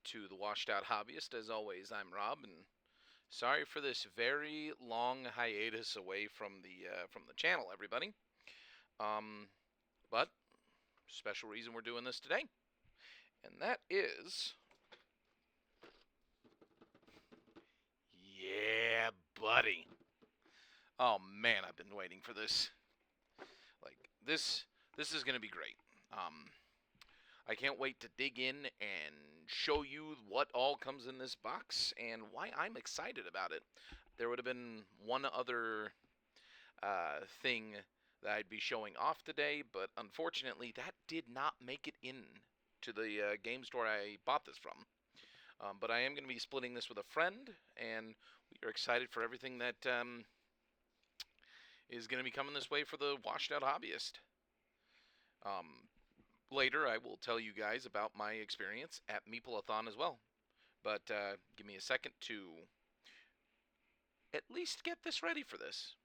to the Washed Out Hobbyist. As always, I'm Rob, and sorry for this very long hiatus away from the channel, everybody. Um, but special reason we're doing this today, and that is, yeah, buddy. Oh man, I've been waiting for this. Like this is gonna be great. Um, I can't wait to dig in and show you what all comes in this box and why I'm excited about it. There would have been one other thing that I'd be showing off today, but unfortunately that did not make it in to the game store I bought this from. But I am going to be splitting this with a friend, and we are excited for everything that is going to be coming this way for the Washed Out Hobbyist. Um, Later, I will tell you guys about my experience at Meeple-a-thon as well. But give me a second to at least get this ready for this.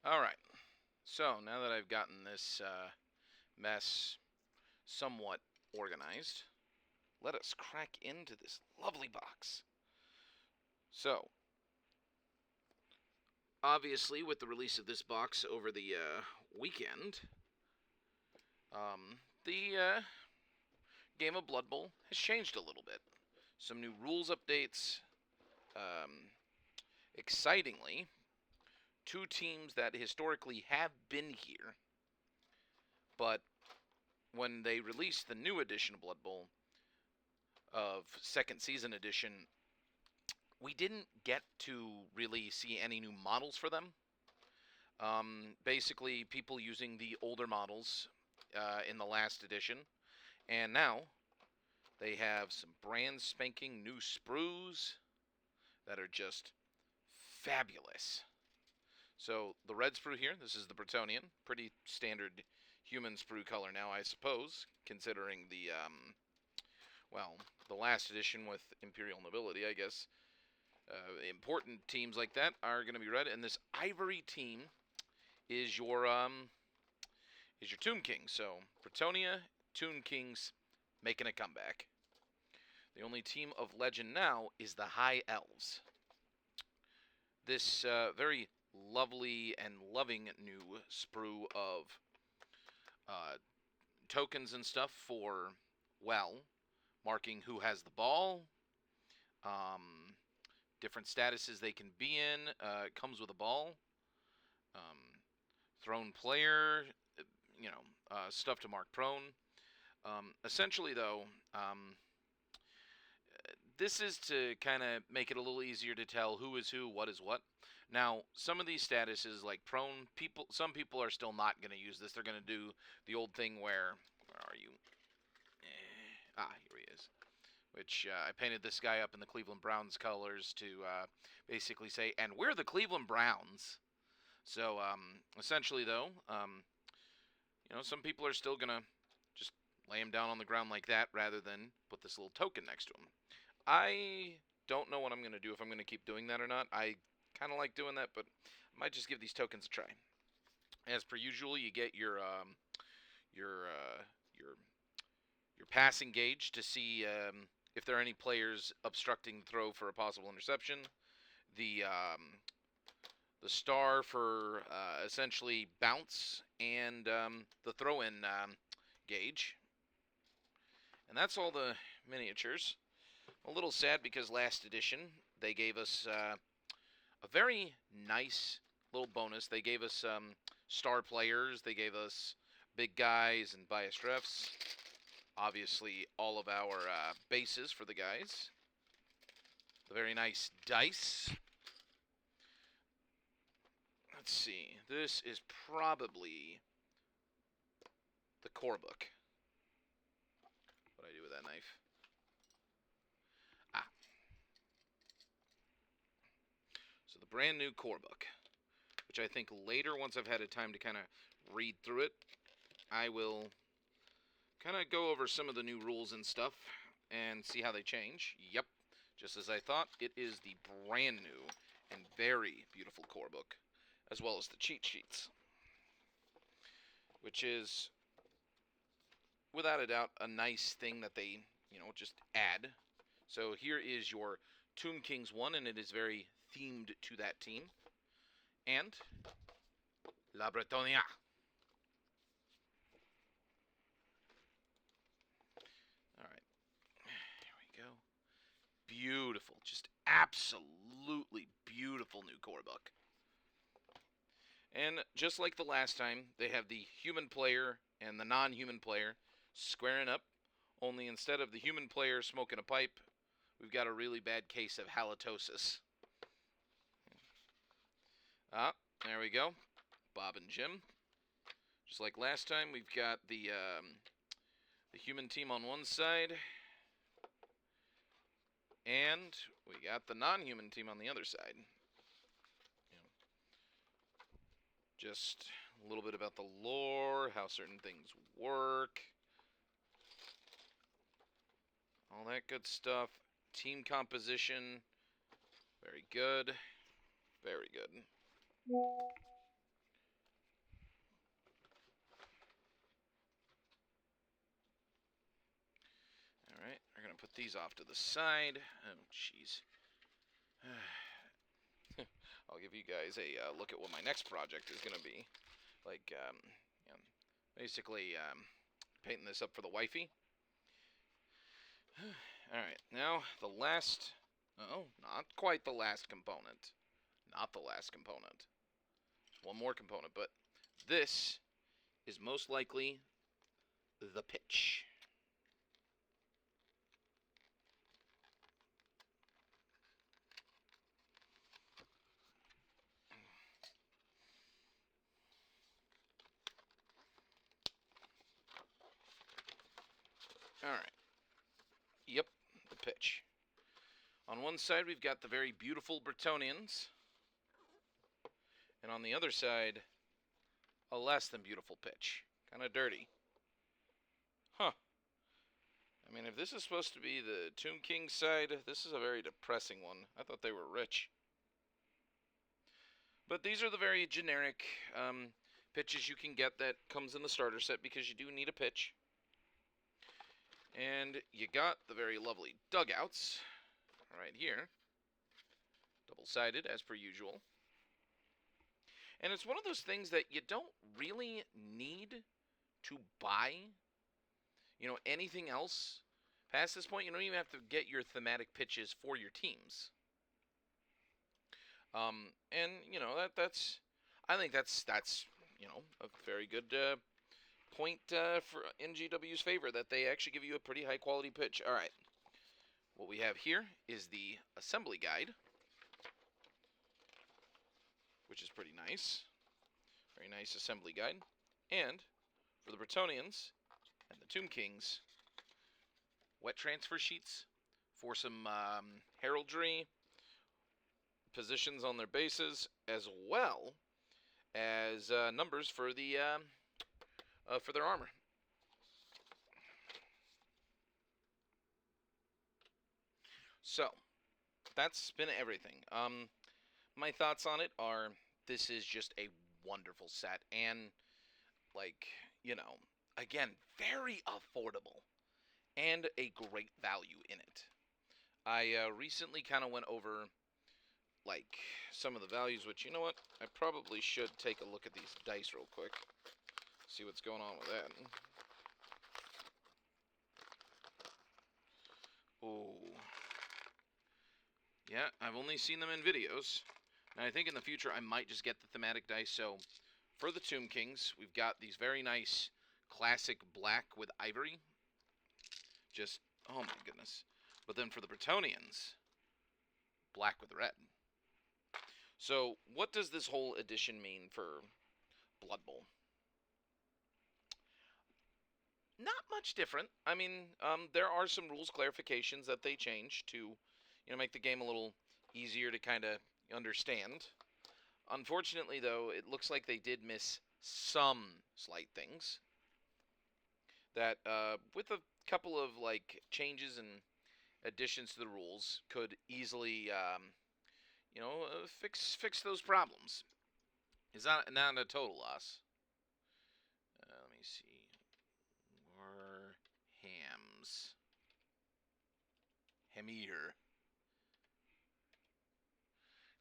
All right. So now that I've gotten this mess somewhat organized, let us crack into this lovely box. So, obviously, with the release of this box over the weekend, the game of Blood Bowl has changed a little bit. Some new rules updates. Um, Excitingly, two teams that historically have been here, but when they released the new edition of Blood Bowl of second season edition, we didn't get to really see any new models for them. Basically, people using the older models in the last edition, and now they have some brand spanking new sprues that are just fabulous. So the red sprue here, this is the Bretonnian, pretty standard human sprue color now, I suppose, considering the well, the last edition with Imperial Nobility, I guess. Important teams like that are going to be red, and this Ivory team is your Tomb King. So Bretonnia, Tomb Kings making a comeback. The only team of legend now is the High Elves. This very lovely and loving new sprue of tokens and stuff for, well, marking who has the ball, different statuses they can be in. It comes with a ball, thrown player, stuff to mark prone. Essentially, though, this is to kind of make it a little easier to tell who is who, what is what. Now, some of these statuses, like prone, some people are still not going to use this. They're going to do the old thing where are you? Here he is. Which I painted this guy up in the Cleveland Browns colors to basically say, and we're the Cleveland Browns. So essentially, though, some people are still going to just lay him down on the ground like that rather than put this little token next to him. I don't know what I'm going to do, if I'm going to keep doing that or not. I kind of like doing that, but I might just give these tokens a try. As per usual, you get your passing gauge to see if there are any players obstructing the throw for a possible interception. The star for essentially bounce, and the throw-in gauge. And that's all the miniatures. A little sad because last edition they gave us a very nice little bonus. They gave us star players. They gave us big guys and biased refs. Obviously, all of our bases for the guys. The very nice dice. Let's see. This is probably the core book. What do I do with that knife? So the brand new core book, which I think later, once I've had a time to kind of read through it, I will kind of go over some of the new rules and stuff and see how they change. Yep, just as I thought, it is the brand new and very beautiful core book, as well as the cheat sheets, which is, without a doubt, a nice thing that they just add. So here is your Tomb Kings 1, and it is very themed to that team. And La Bretonia. All right, here we go. Beautiful, just absolutely beautiful new core book. And just like the last time, they have the human player and the non-human player squaring up, only instead of the human player smoking a pipe, we've got a really bad case of halitosis. Ah, there we go. Bob and Jim. Just like last time, we've got the human team on one side, and we got the non-human team on the other side. Just a little bit about the lore, how certain things work, all that good stuff. Team composition, very good, very good. All right, we're going to put these off to the side. Oh, jeez. I'll give you guys a look at what my next project is going to be. Like, basically painting this up for the wifey. All right, now the last, not quite the last component. Not the last component. One more component, but this is most likely the pitch. All right. Yep, the pitch. On one side, we've got the very beautiful Bretonnians. And on the other side, a less than beautiful pitch. Kind of dirty. Huh. I mean, if this is supposed to be the Tomb King side, this is a very depressing one. I thought they were rich. But these are the very generic pitches you can get that comes in the starter set, because you do need a pitch. And you got the very lovely dugouts right here. Double-sided, as per usual. And it's one of those things that you don't really need to buy, anything else. Past this point, you don't even have to get your thematic pitches for your teams. And that's I think that's a very good point for NGW's favor, that they actually give you a pretty high quality pitch. All right, what we have here is the assembly guide, which is pretty nice. Very nice assembly guide. And for the Bretonnians and the Tomb Kings, wet transfer sheets for some heraldry, positions on their bases, as well as numbers for for their armor. So that's been everything. My thoughts on it are, this is just a wonderful set, and again, very affordable and a great value in it. I recently kind of went over some of the values, which, you know what, I probably should take a look at these dice real quick, see what's going on with that. Oh, yeah, I've only seen them in videos, and I think in the future I might just get the thematic dice. So for the Tomb Kings, we've got these very nice classic black with ivory, just, oh my goodness. But then for the Bretonnians, black with red. So what does this whole edition mean for Blood Bowl? Not much different. I mean, there are some rules clarifications that they changed to, make the game a little easier to kind of understand. Unfortunately, though, it looks like they did miss some slight things that, with a couple of changes and additions to the rules, could easily, fix those problems. It's not a total loss. Let me see. War hams. Hemir.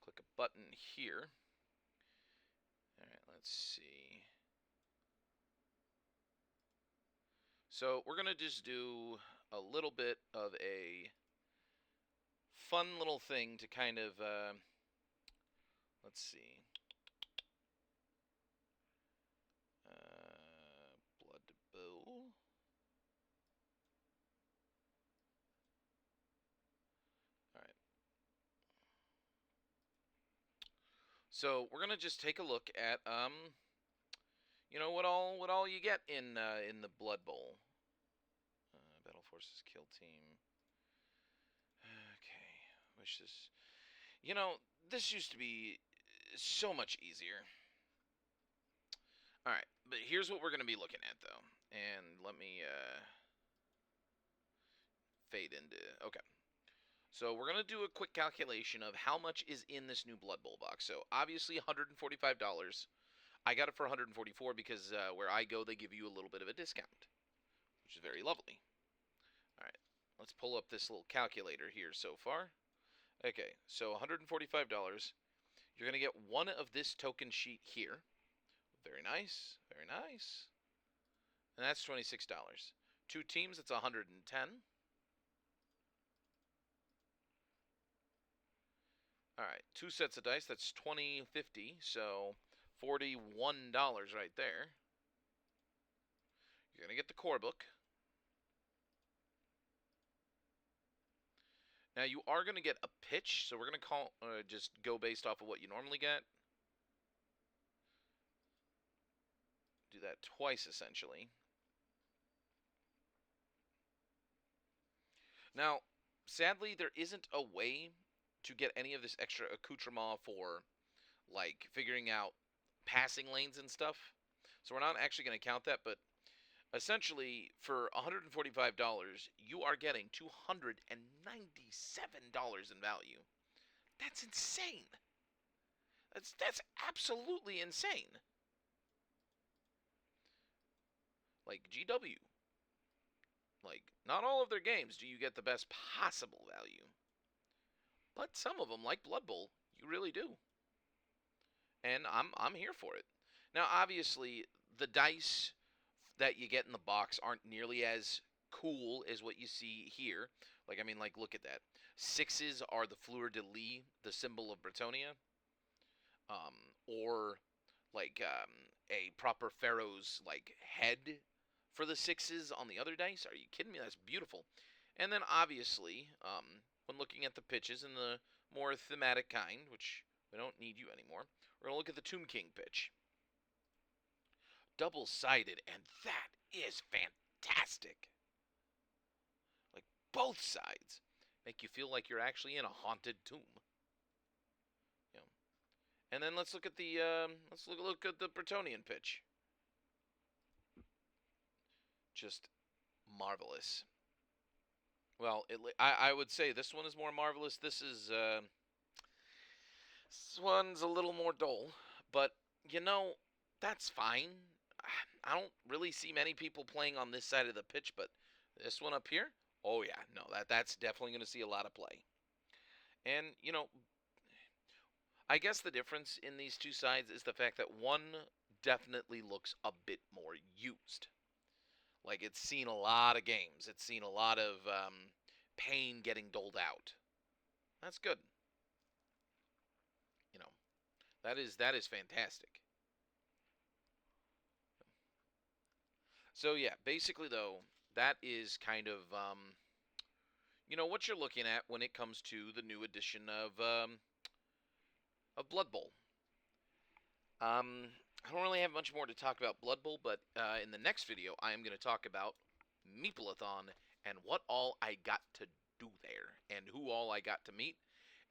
Click a button here. All right, let's see. So we're going to just do a little bit of a fun little thing to kind of, let's see. Blood Bowl. All right. So we're gonna just take a look at you know what all you get in the Blood Bowl. Battle Forces Kill Team. Okay, wish this. You know, this used to be so much easier. All right, but here's what we're gonna be looking at though, and let me fade into. Okay. So we're going to do a quick calculation of how much is in this new Blood Bowl box. So obviously $145. I got it for $144 because where I go, they give you a little bit of a discount, which is very lovely. All right, let's pull up this little calculator here so far. Okay, so $145. You're going to get one of this token sheet here. Very nice, very nice. And that's $26. Two teams, it's $110. All right, two sets of dice, that's $20.50, so $41 right there. You're going to get the core book. Now, you are going to get a pitch, so we're going to just go based off of what you normally get. Do that twice, essentially. Now, sadly, there isn't a way to get any of this extra accoutrement for, like, figuring out passing lanes and stuff. So we're not actually going to count that, but essentially, for $145, you are getting $297 in value. That's insane. That's absolutely insane. Like, GW. Like, not all of their games do you get the best possible value. But some of them, like Blood Bowl, you really do. And I'm here for it. Now, obviously, the dice that you get in the box aren't nearly as cool as what you see here. Like, I mean, like, look at that. Sixes are the fleur de lis, the symbol of Bretonnia. Or, like, a proper pharaoh's, like, head for the sixes on the other dice. Are you kidding me? That's beautiful. And then, obviously, when looking at the pitches in the more thematic kind, which we don't need you anymore, we're going to look at the Tomb King pitch. Double-sided, and that is fantastic. Like, both sides make you feel like you're actually in a haunted tomb. You know. And then let's look at the look at the Bretonnian pitch. Just marvelous. Well, I would say this one is more marvelous. This one's a little more dull, but you know, that's fine. I don't really see many people playing on this side of the pitch, but this one up here, oh yeah, no, that's definitely going to see a lot of play. And you know, I guess the difference in these two sides is the fact that one definitely looks a bit more used. Like, it's seen a lot of games. It's seen a lot of pain getting doled out. That's good. You know, that is fantastic. So yeah, basically though, that is kind of you know what you're looking at when it comes to the new edition of Blood Bowl. I don't really have much more to talk about Blood Bowl, but in the next video, I am going to talk about Meepleathon and what all I got to do there and who all I got to meet.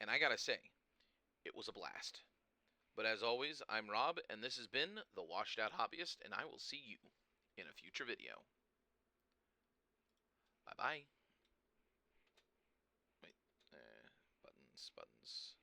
And I got to say, it was a blast. But as always, I'm Rob, and this has been The Washed Out Hobbyist, and I will see you in a future video. Bye-bye. Wait, buttons.